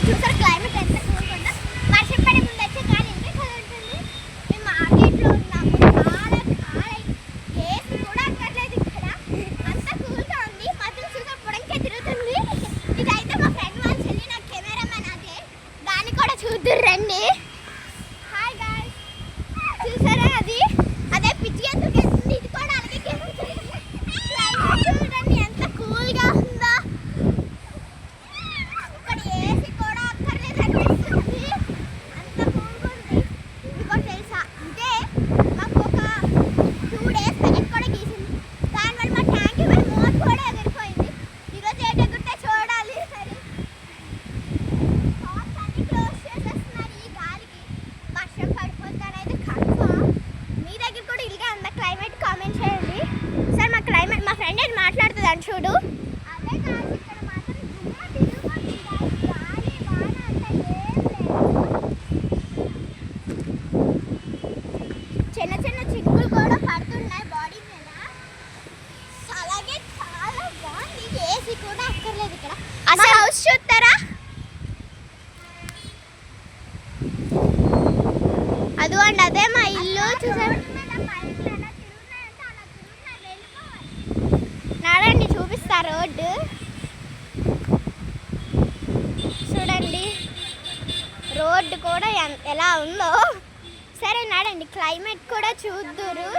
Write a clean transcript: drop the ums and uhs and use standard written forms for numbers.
చూసారు క్లైమేట్ ఎంత కూల్గా ఉందో. వర్షం పడే ముందు వచ్చే గాలి ఎంత కూల్ ఉంటుంది. మేము మార్కెట్లో ఉన్నాము, చాలా చాలా ఏసీ కూడా అక్కర్లేదు ఇక్కడ, అంత కూల్గా ఉంది. మధ్యలో చూసారు పొడంకే తిరుగుతుంది. ఇదైతే మా ఫ్రెండ్ వాళ్ళ చెల్లి, నా కెమెరామెన్ అదే, దాన్ని కూడా చూద్దురు రండి. హాయ్ గాయ్స్, చూసారా అది అదే పిచ్చి ఎందుకు వెళ్తుంది, ఇది కూడా అలాగే చూడండి ఎంత కూల్గా ఉందో. ఇక్కడ ఏసీ కూడా అక్కర్లేదు అనిపిస్తుంది, అంత కూల్గా ఉంది. ఇది కూడా తెలుసా అంటే మాకు ఒక 2 days వెనక్కి కూడా గీసింది, దానివల్ల మా ట్యాంక్ మోర్ కూడా ఎగిరిపోయింది. ఈరోజు ఏంటి ఎగిరితే చూడాలి. సరే షాప్స్ అన్ని క్లోజ్ చేసేస్తున్నారు ఈ గాలికి, వర్షం పడిపోతానైతే కన్ఫర్మ్. మీ దగ్గర కూడా ఇలాగే ఉందా క్లైమేట్? కామెంట్ చేయండి. సార్ మా క్లైమేట్, మా ఫ్రెండ్ ఏంటి మాట్లాడుతుంది అని చూడు. అదే కాదు, ఇక్కడ మాత్రం దుమ్మ తిరుగుతుంది గాలి వాన అంతా ఏం లేదు. చిన్న చిన్న చిక్కులు కూడా పడుతున్నాయి బాడీ మీద. అలాగే చాలా బాగుంది, ఏసీ కూడా అక్కర్లేదు ఇక్కడ. అసలు హౌస్ చూస్తారా, అదిగోండి అదే మా ఇల్లు. చూసారు నడండి చూపిస్తా రోడ్డు, చూడండి రోడ్డు కూడా ఎలా ఉందో. సరే నడండి, క్లైమేట్ కూడా చూద్దురు.